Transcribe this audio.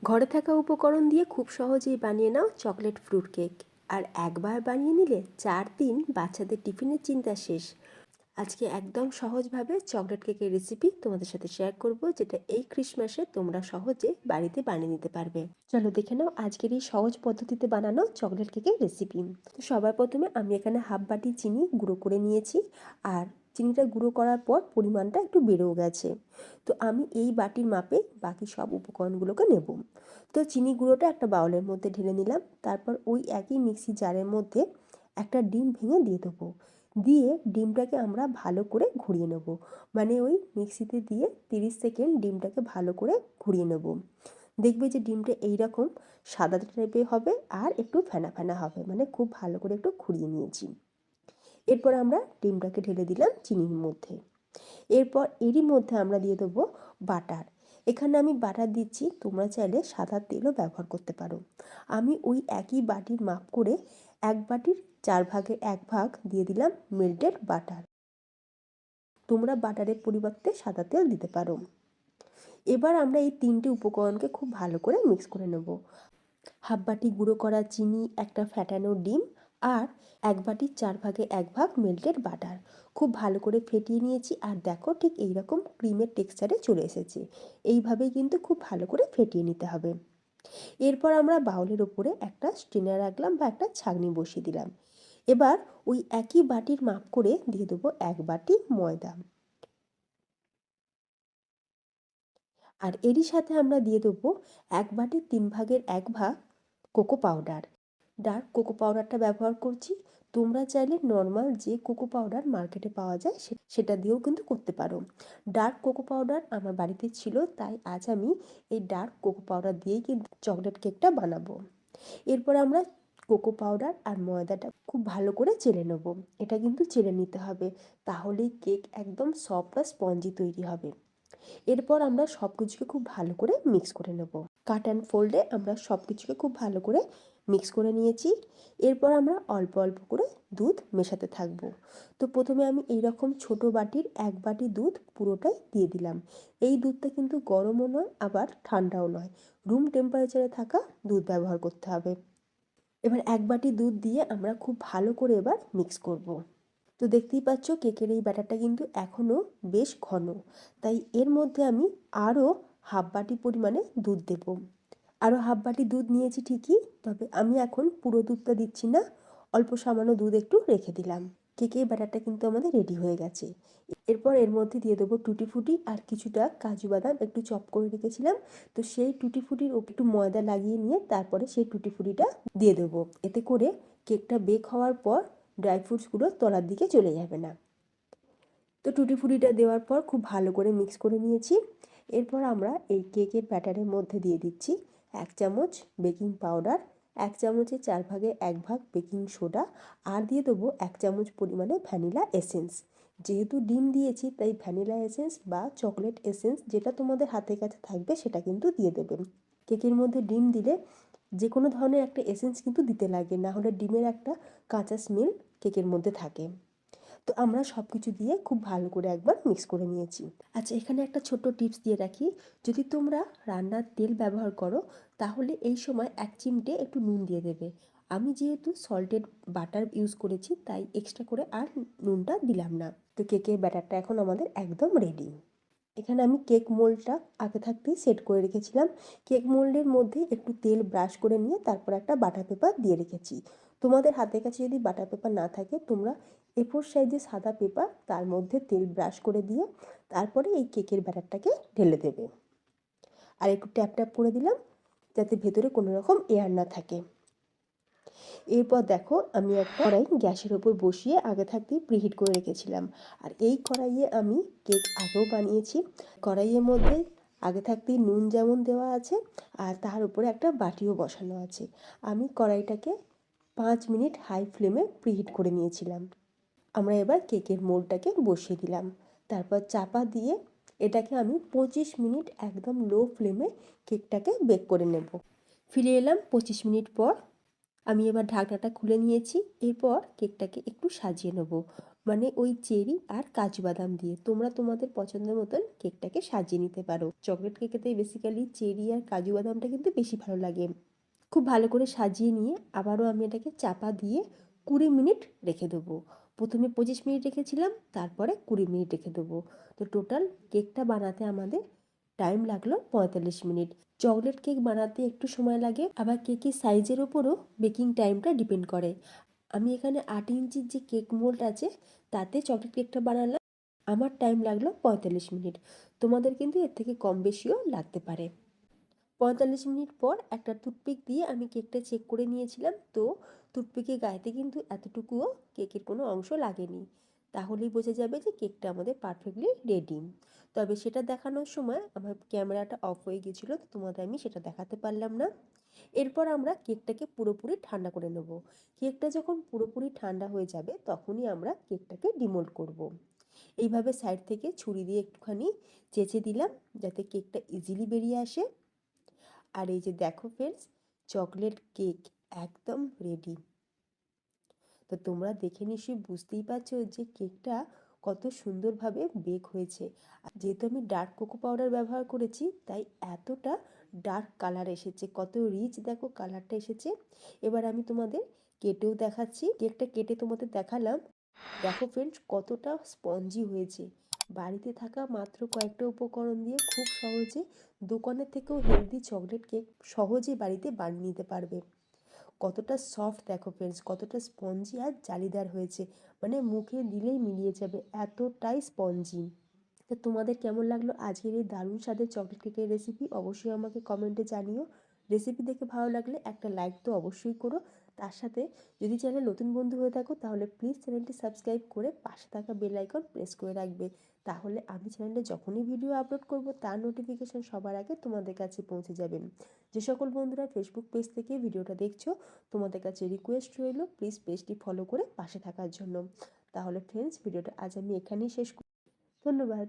ঘরে থাকা উপকরণ দিয়ে খুব সহজেই বানিয়ে নাও চকলেট ফ্রুট কেক। আর একবার বানিয়ে নিলে 4 দিন বাচ্চাদের টিফিনের চিন্তা শেষ। আজকে একদম সহজভাবে চকলেট কেকের রেসিপি তোমাদের সাথে শেয়ার করব, যেটা এই ক্রিসমাসে তোমরা সহজে বাড়িতে বানিয়ে নিতে পারবে। চলো দেখে নাও আজকের এই সহজ পদ্ধতিতে বানানো চকলেট কেকের রেসিপি। তো সবার প্রথমে আমি এখানে হাফ বাটি চিনি গুঁড়ো করে নিয়েছি। আর চিনিটা গুঁড়ো করার পর পরিমাণটা একটু বেড়েও গেছে। তো আমি এই বাটির মাপে বাকি সব উপকরণগুলোকে নেব। তো চিনি গুঁড়োটা একটা বাউলের মধ্যে ঢেলে নিলাম। তারপর ওই একই মিক্সি জারের মধ্যে একটা ডিম ভেঙে দিয়ে দেবো। দিয়ে ডিমটাকে আমরা ভালো করে ঘুরিয়ে নেব। মানে ওই মিক্সিতে দিয়ে 30 সেকেন্ড ডিমটাকে ভালো করে ঘুরিয়ে নেব। দেখবে যে ডিমটা এইরকম সাদা টাইপের হবে আর একটু ফেনা ফেনা হবে, মানে খুব ভালো করে একটু ঘুরিয়ে নিয়েছি। এরপর আমরা ডিমটাকে ঢেলে দিলাম চিনির মধ্যে। এরপর এরই মধ্যে আমরা দিয়ে দেবো বাটার। এখানে আমি বাটার দিচ্ছি, তোমরা চাইলে সাদা তেলও ব্যবহার করতে পারো। আমি ওই একই বাটির মাপ করে 1 বাটির 4 ভাগের 1 ভাগ দিয়ে দিলাম মেল্টেড বাটার। তোমরা বাটারের পরিবর্তে সাদা তেল দিতে পারো। এবার আমরা এই 3টে উপকরণকে খুব ভালো করে মিক্স করে নেব। হাফ বাটি গুঁড়ো করা চিনি, একটা ফ্যাটানো ডিম আর 1 বাটির 4 ভাগে 1 ভাগ মেল্টেড বাটার খুব ভালো করে ফেটিয়ে নিয়েছি। আর দেখো ঠিক এইরকম ক্রিমের টেক্সচারে চলে এসেছে। এইভাবেই কিন্তু খুব ভালো করে ফেটিয়ে নিতে হবে। এরপর আমরা বাউলের ওপরে একটা স্ট্রেনার রাখলাম বা একটা ছাঁকনি বসিয়ে দিলাম। এবার ওই একই বাটির মাপ করে দিয়ে দেবো 1 বাটি ময়দা। আর এরই সাথে আমরা দিয়ে দেবো 1 বাটির 3 ভাগের 1 ভাগ কোকো পাউডার। ডার্ক কোকো পাউডারটা ব্যবহার করছি। তোমরা চাইলে নর্মাল যে কোকো পাউডার মার্কেটে পাওয়া যায় সেটা দিয়েও কিন্তু করতে পারো। ডার্ক কোকো পাউডার আমার বাড়িতে ছিল, তাই আজ আমি এই ডার্ক কোকো পাউডার দিয়েই কিন্তু চকলেট কেকটা বানাবো। এরপর আমরা কোকো পাউডার আর ময়দাটা খুব ভালো করে চেলে নেব। এটা কিন্তু চেলে নিতে হবে, তাহলেই কেক একদম সফট আর স্পঞ্জি তৈরি হবে। এরপর আমরা সব কিছুকে খুব ভালো করে মিক্স করে নেব। কাট অ্যান্ড ফোল্ডে আমরা সব কিছুকে খুব ভালো করে মিক্স করে নিয়েছি। এরপর আমরা অল্প অল্প করে দুধ মেশাতে থাকবো। তো প্রথমে আমি এইরকম ছোট বাটির 1 বাটি দুধ পুরোটাই দিয়ে দিলাম। এই দুধটা কিন্তু গরমও নয় আবার ঠান্ডাও নয়, রুম টেম্পারেচারে থাকা দুধ ব্যবহার করতে হবে। এবার 1 বাটি দুধ দিয়ে আমরা খুব ভালো করে এবার মিক্স করব। তো দেখতেই পাচ্ছ কেকের এই ব্যাটারটা কিন্তু এখনও বেশ ঘন, তাই এর মধ্যে আমি আরও হাফ বাটি পরিমাণে দুধ দেব। আরও হাফ বাটি দুধ নিয়েছি ঠিকই, তবে আমি এখন পুরো দুধটা দিচ্ছি না, অল্প সামান্য দুধ একটু রেখে দিলাম। কেকের ব্যাটারটা কিন্তু আমাদের রেডি হয়ে গেছে। এরপর এর মধ্যে দিয়ে দেবো টুটি ফুটি আর কিছুটা কাজু বাদাম একটু চপ করে রেখেছিলাম। তো সেই টুটি ফুটির ওপর একটু ময়দা লাগিয়ে নিয়ে তারপরে সেই টুটি ফুটিটা দিয়ে দেবো। এতে করে কেকটা বেক হওয়ার পর ড্রাই ফ্রুটসগুলো তলার দিকে চলে যাবে না। তো টুটি ফুটিটা দেওয়ার পর খুব ভালো করে মিক্স করে নিয়েছি। এরপর আমরা এই কেকের ব্যাটারের মধ্যে দিয়ে দিচ্ছি 1 চামচ বেকিং পাউডার, 1 চামচের 4 ভাগে 1 ভাগ বেকিং সোডা আর দিয়ে দেবো 1 চামচ পরিমাণে ভ্যানিলা এসেন্স। যেহেতু ডিম দিয়েছি তাই ভ্যানিলা এসেন্স বা চকলেট এসেন্স যেটা তোমাদের হাতের কাছে থাকবে সেটা কিন্তু দিয়ে দেবে। কেকের মধ্যে ডিম দিলে যে কোনো ধরনের একটা এসেন্স কিন্তু দিতে লাগে, না হলে ডিমের একটা কাঁচা স্মেল কেকের মধ্যে থাকে। তো আমরা সব কিছু দিয়ে খুব ভালো করে একবার মিক্স করে নিয়েছি। আচ্ছা, এখানে একটা ছোট্ট টিপস দিয়ে রাখি, যদি তোমরা রান্নার তেল ব্যবহার করো তাহলে এই সময় 1 চিমটে একটু নুন দিয়ে দেবে। আমি যেহেতু সল্টেড বাটার ইউজ করেছি তাই এক্সট্রা করে আর নুনটা দিলাম না। তো কেকের ব্যাটারটা এখন আমাদের একদম রেডি। এখানে আমি কেক মোল্ডটা আগে থাকতেই সেট করে রেখেছিলাম। কেক মোল্ডের মধ্যে একটু তেল ব্রাশ করে নিয়ে তারপর একটা বাটার পেপার দিয়ে রেখেছি। তোমাদের হাতের কাছে যদি বাটার পেপার না থাকে তোমরা A4 সাইজের সাদা পেপার তার মধ্যে তেল ব্রাশ করে দিয়ে তারপরে এই কেকের ব্যাটারটাকে ঢেলে দেবে। আর একটু ট্যাপ ট্যাপ করে দিলাম যাতে ভেতরে কোনো রকম এয়ার না থাকে। এরপর দেখো আমি একটা কড়াই গ্যাসের ওপর বসিয়ে আগে থাকতেই প্রিহিট করে রেখেছিলাম। আর এই কড়াইয়ে আমি কেক আগেও বানিয়েছি। কড়াইয়ের মধ্যে আগে থাকতেই নুন যেমন দেওয়া আছে আর তার উপরে একটা বাটিও বসানো আছে। আমি কড়াইটাকে 5 মিনিট হাই ফ্লেমে প্রিহিট করে নিয়েছিলাম। আমরা এবার কেকের মোল্ডটাকে বসিয়ে দিলাম। তারপর চাপা দিয়ে এটাকে আমি 25 মিনিট একদম লো ফ্লেমে কেকটাকে বেক করে নেব। ফিরে এলাম 25 মিনিট পর। আমি এবার ঢাকনাটা খুলে নিয়েছি। এরপর কেকটাকে একটু সাজিয়ে নেব। মানে ওই চেরি আর কাজু বাদাম দিয়ে তোমরা তোমাদের পছন্দ মতন কেকটাকে সাজিয়ে নিতে পারো। চকলেট কেকেতে বেসিক্যালি চেরি আর কাজু বাদামটা কিন্তু বেশি ভালো লাগে। খুব ভালো করে সাজিয়ে নিয়ে আবারও আমি এটাকে চাপা দিয়ে 20 মিনিট রেখে দেবো। প্রথমে 25 মিনিট রেখেছিলাম, তারপরে 20 মিনিট রেখে দেবো। তো টোটাল কেকটা বানাতে আমাদের টাইম লাগলো 45 মিনিট। চকলেট কেক বানাতে একটু সময় লাগে, আবার কেকের সাইজের ওপরও বেকিং টাইমটা ডিপেন্ড করে। আমি এখানে 8 ইঞ্চির যে কেক মোল্ড আছে তাতে চকলেট কেকটা বানালাম, আমার টাইম লাগলো 45 মিনিট। তোমাদের কিন্তু এর থেকে কম বেশিও লাগতে পারে। 45 মিনিট পর একটা টুথপিক দিয়ে আমি কেকটা চেক করে নিয়েছিলাম, তো টুথপিকের গায়েতে কিন্তু এতটুকুও কেকের কোনো অংশ লাগেনি। তাহলেই বোঝা যাবে যে কেকটা আমাদের পারফেক্টলি রেডি। তবে সেটা দেখানোর সময় আমার ক্যামেরাটা অফ হয়ে গেছিলো, তো তোমাদের আমি সেটা দেখাতে পারলাম না। এরপর আমরা কেকটাকে পুরোপুরি ঠান্ডা করে নেব। কেকটা যখন পুরোপুরি ঠান্ডা হয়ে যাবে তখনই আমরা কেকটাকে ডিমোল্ড করব। এইভাবে সাইড থেকে ছুরি দিয়ে একটুখানি চেঁচে দিলাম যাতে কেকটা ইজিলি বেরিয়ে আসে। আর এই যে দেখো ফ্রেন্ডস, চকলেট কেক একদম রেডি। তো তোমরা দেখে নিশ্চয়ই বুঝতেই পারছো যে কেকটা কত সুন্দরভাবে বেক হয়েছে। আর যেহেতু আমি ডার্ক কোকো পাউডার ব্যবহার করেছি তাই এতটা ডার্ক কালার এসেছে, কত রিচ দেখো কালারটা এসেছে। এবার আমি তোমাদের কেটেও দেখাচ্ছি, কেকটা কেটে তোমাদের দেখালাম। দেখো ফ্রেন্ডস কতটা স্পঞ্জি হয়েছে। বাড়িতে থাকা মাত্র কয়েকটা উপকরণ দিয়ে খুব সহজে দোকানের থেকেও হেলদি চকলেট কেক সহজে বাড়িতে বানিয়ে নিতে পারবে। কতটা সফট দেখো ফ্রেন্ডস, কতটা স্পঞ্জি আর জালিদার হয়েছে, মানে মুখে দিলেই মিলিয়ে যাবে, এতটাই স্পঞ্জি। তো তোমাদের কেমন লাগলো আজকের এই দারুণ স্বাদের চকলেট কেকের রেসিপি অবশ্যই আমাকে কমেন্টে জানিও। রেসিপি দেখে ভালো লাগলে একটা লাইক তো অবশ্যই করো। তার সাথে যদি চ্যানেল নতুন বন্ধু হয়ে থাকো তাহলে প্লিজ চ্যানেলটি সাবস্ক্রাইব করে পাশে থাকা বেল আইকন প্রেস করে রাখবে। তাহলে আমি চ্যানেলে যখনই ভিডিও আপলোড করব তার নোটিফিকেশন সবার আগে তোমাদের কাছে পৌঁছে যাবে। যে সকল বন্ধুরা ফেসবুক পেজ থেকে ভিডিওটা দেখছো তোমাদের কাছে রিকোয়েস্ট রইল প্লিজ পেজটি ফলো করে পাশে থাকার জন্য। তাহলে ফ্রেন্ডস ভিডিওটা আজ আমি এখানেই শেষ করছি। ধন্যবাদ।